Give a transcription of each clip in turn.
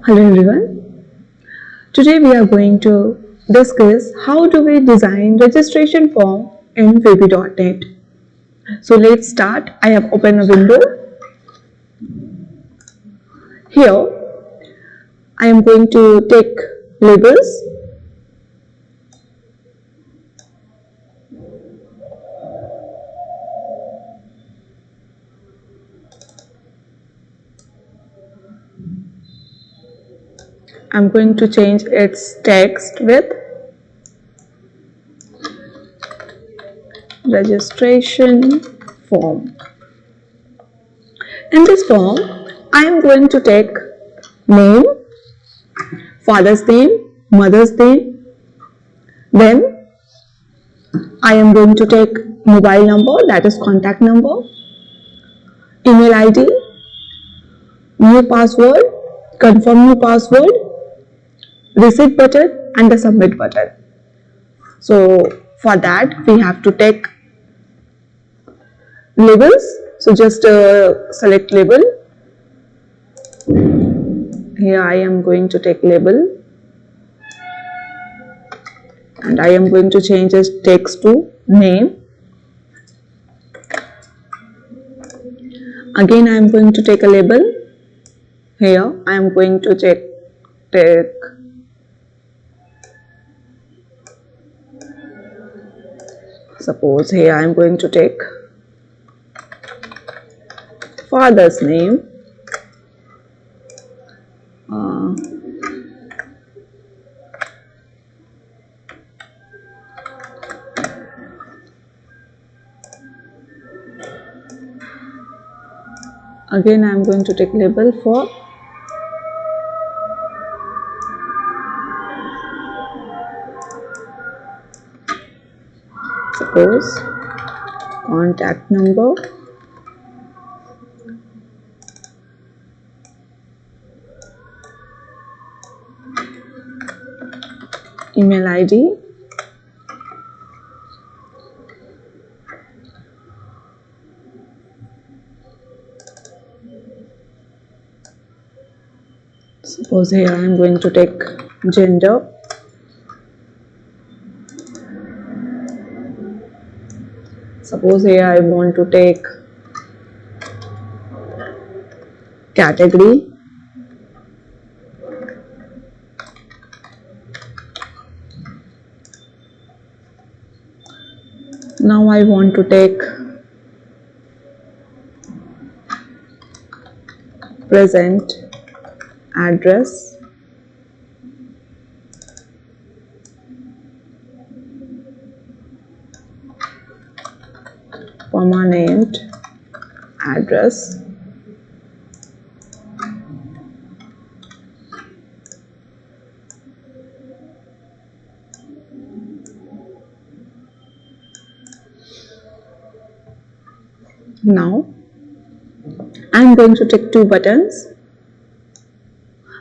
Hello everyone. Today we are going to discuss how do we design registration form in VB.NET. So let's start. I have opened a window. Here I am going to take labels. I'm going to change its text with registration form. In this form, I am going to take name, father's name, mother's name. Then I am going to take mobile number, that is contact number, email ID, new password, confirm new password, reset button and the submit button. So for that we have to take labels. So just select label. Here I am going to take label and I am going to change this text to name. Again I am going to take a label. Here I am going to take suppose here I am going to take father's name. Again I am going to take label for suppose contact number, email ID, suppose here I am going to take gender, suppose here I want to take category, now I want to take present address, permanent address, now I am going to take two buttons.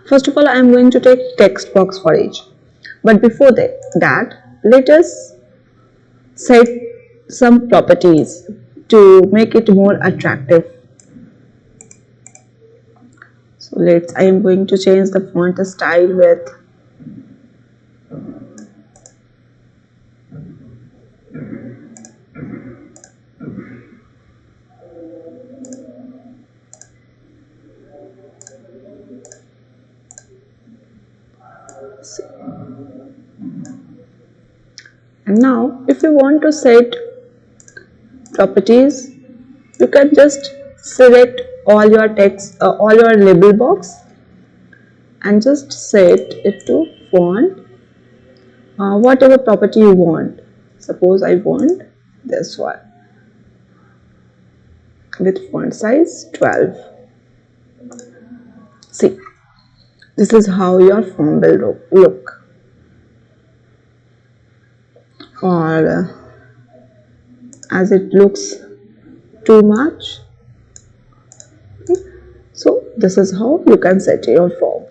First of all, I am going to take text box for each. But before that, let us set some properties to make it more attractive. So I am going to change the font style with and now if you want to set properties, you can just select all your text, all your label box and just set it to font, whatever property you want. Suppose I want this one with font size 12. See, this is how your form will look. Or as it looks too much, so this is how you can set your form.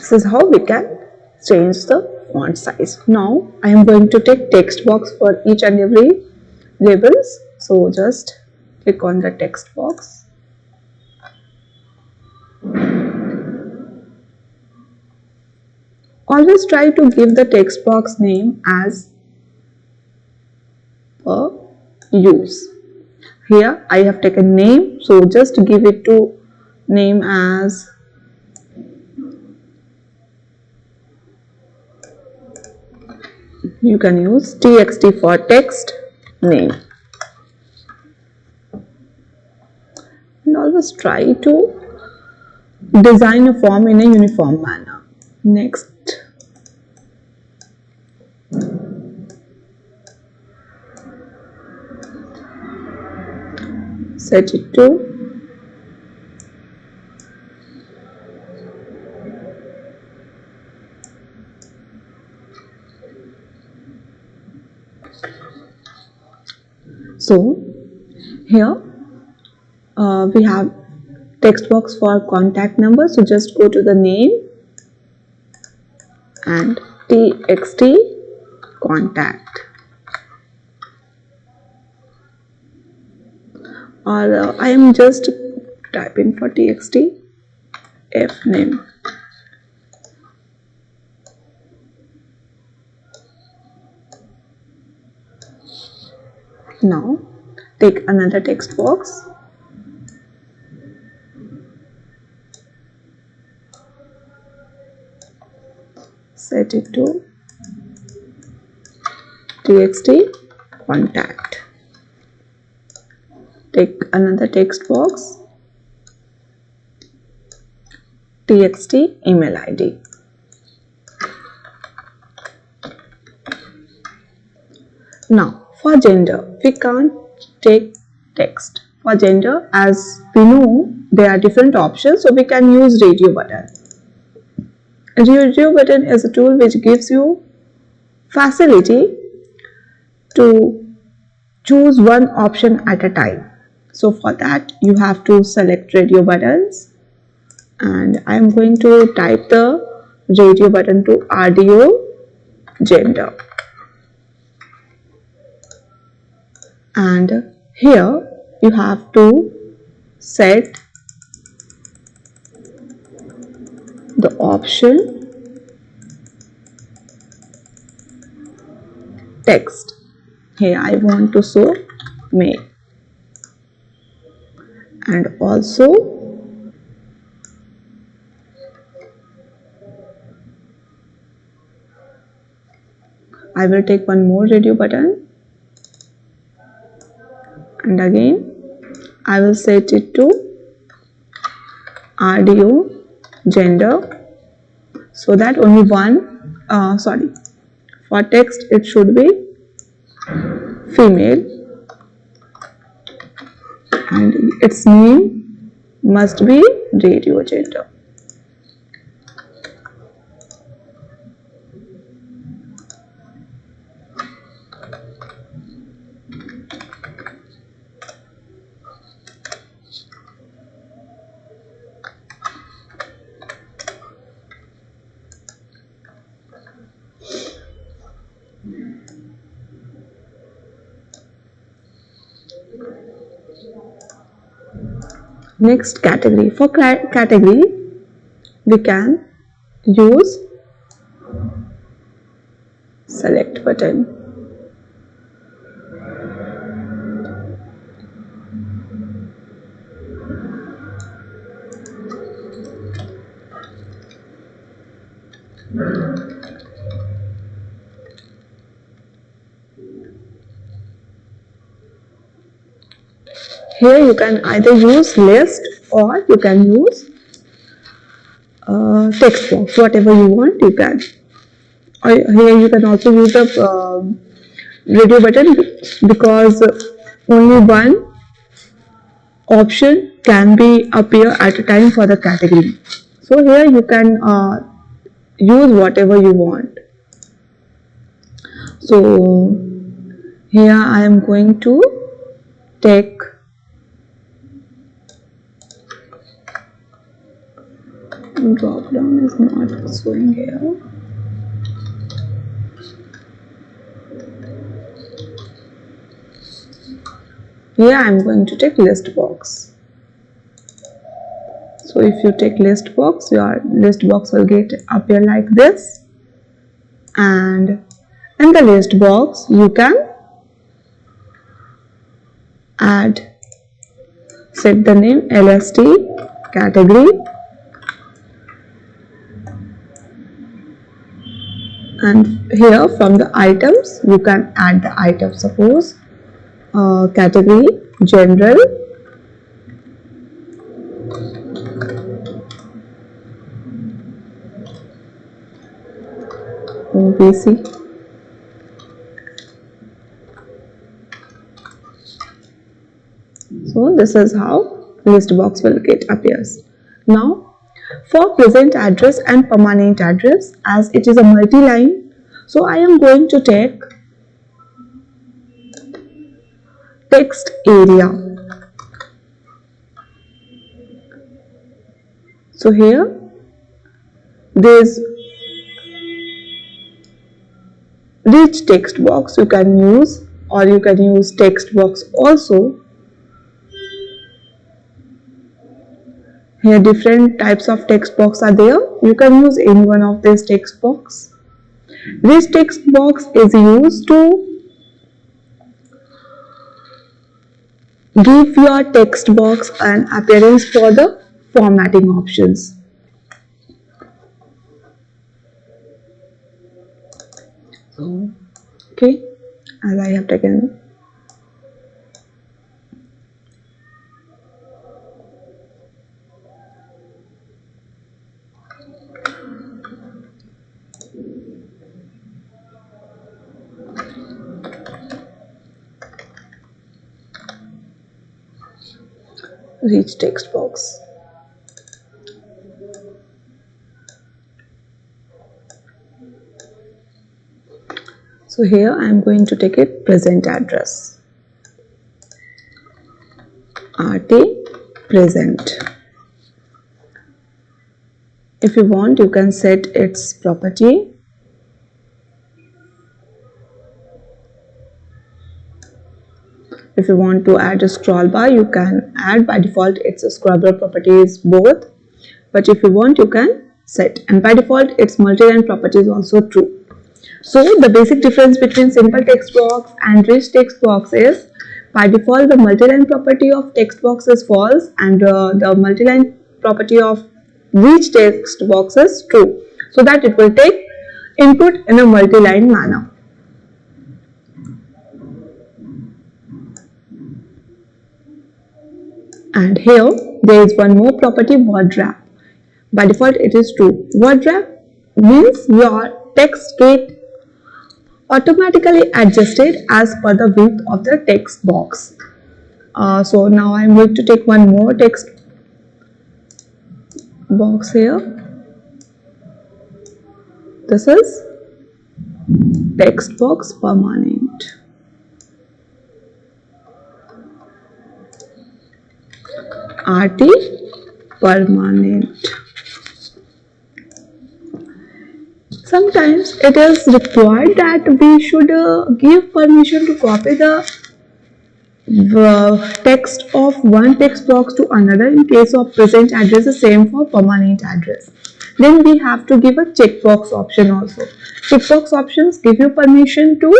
This is how we can change the font size. Now I am going to take text box for each and every labels. So just click on the text box. Always try to give the text box name as per use. Here I have taken name, so just give it to name as you can use txt for text name. And always try to design a form in a uniform manner. Next, set it to so here we have text box for contact number, so just go to the name and txt contact, or I am just typing for txt f name. Now take another text box, set it to txt contact. Take another text box, txt email id. Now for gender, we can't take text. For gender, as we know, there are different options, so we can use radio button. Radio button is a tool which gives you facility to choose one option at a time. So for that, you have to select radio buttons, and I am going to type the radio button to RDO gender. And here you have to set the option text. Here I want to show male, and also I will take one more radio button, and again I will set it to RDO gender, so that only one for text it should be female and its name must be radio gender. Next, category. For category, we can use select button. Here you can either use list or you can use text box, whatever you want you can. Or here you can also use the radio button, because only one option can be appear at a time for the category. So here you can use whatever you want. So here I am going to take Drop down is not showing here. Here I am going to take list box. So if you take list box, your list box will get appear like this, and in the list box you can add, set the name LST, category, and here from the items you can add the item. Suppose category general, BC. So this is how list box will get appears. Now for present address and permanent address, as it is a multi-line, so I am going to take text area. So here this rich text box you can use, or you can use text box also. Here different types of text box are there. You can use any one of these text box. This text box is used to give your text box an appearance for the formatting options. So, okay, as I have taken rich text box. So here I am going to take a present address. RT present. If you want, you can set its property. If you want to add a scroll bar, you can add. By default, its scroll bar property is both. But if you want, you can set. And by default, its multi-line property is also true. So the basic difference between simple text box and rich text box is, by default, the multi-line property of text box is false, and the multi-line property of rich text box is true, so that it will take input in a multi-line manner. And here there is one more property, word wrap. By default it is true. Word wrap means your text get automatically adjusted as per the width of the text box. So now I am going to take one more text box here. This is text box permanent. RT permanent. Sometimes it is required that we should give permission to copy the text of one text box to another in case of present address, the same for permanent address. Then we have to give a checkbox option also. Checkbox options give you permission to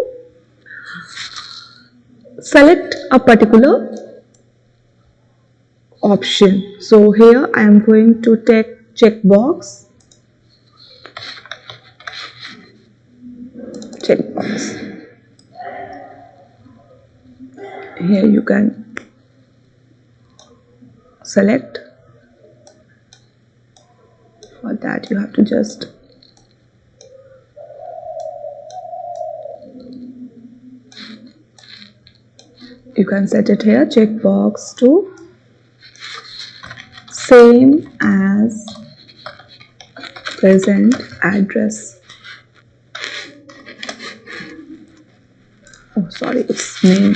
select a particular option. So here I am going to take checkbox. Here you can select. For that you have to just you can set it here, checkbox to same as present address. Oh sorry, it's name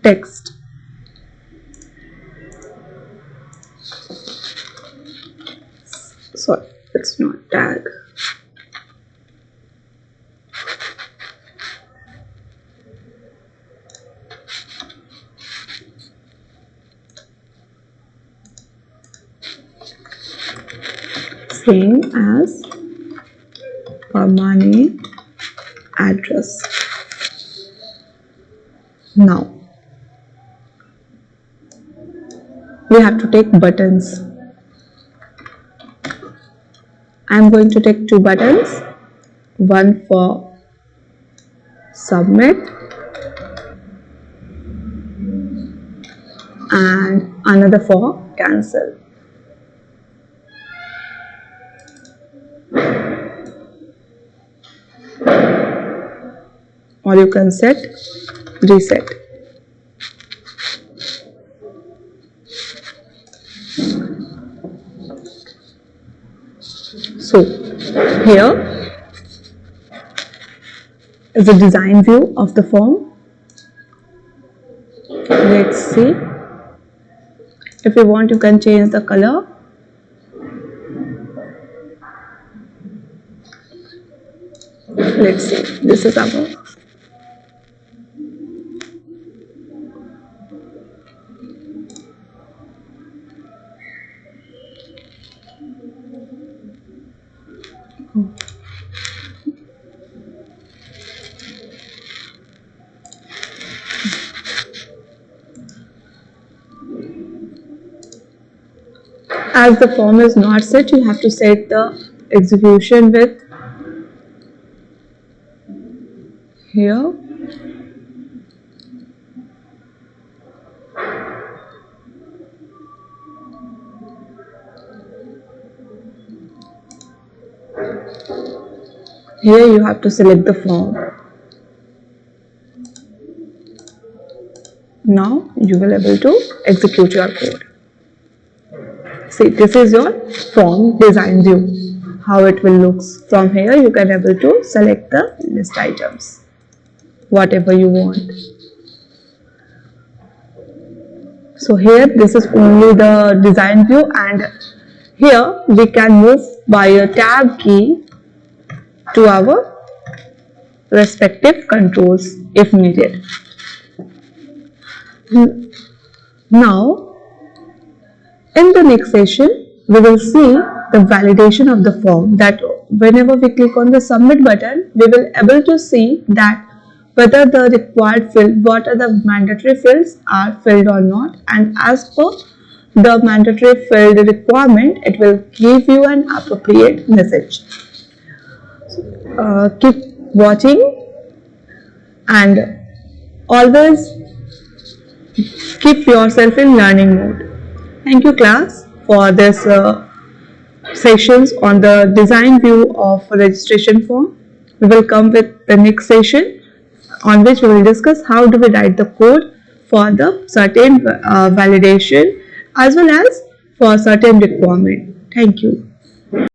text. it's not tag. Same as permanent address. Now we have to take buttons. I am going to take 2 buttons, one for submit and another for cancel. Or you can set reset. So here is the design view of the form. Let's see. If you want, you can change the color. Let's see. This is our as the form is not set, you have to set the execution with here. Here you have to select the form. Now you will able to execute your code. See, this is your form design view. How it will look. From here you can able to select the list items, whatever you want. So here this is only the design view, and here we can move by a tab key to our respective controls if needed. Now in the next session we will see the validation of the form, that whenever we click on the submit button, we will able to see that whether the required field, what are the mandatory fields are filled or not, and as per the mandatory field requirement, it will give you an appropriate message. Keep watching and always keep yourself in learning mode. Thank you class for this sessions on the design view of registration form. We will come with the next session on which we will discuss how do we write the code for the certain validation as well as for certain requirement. Thank you.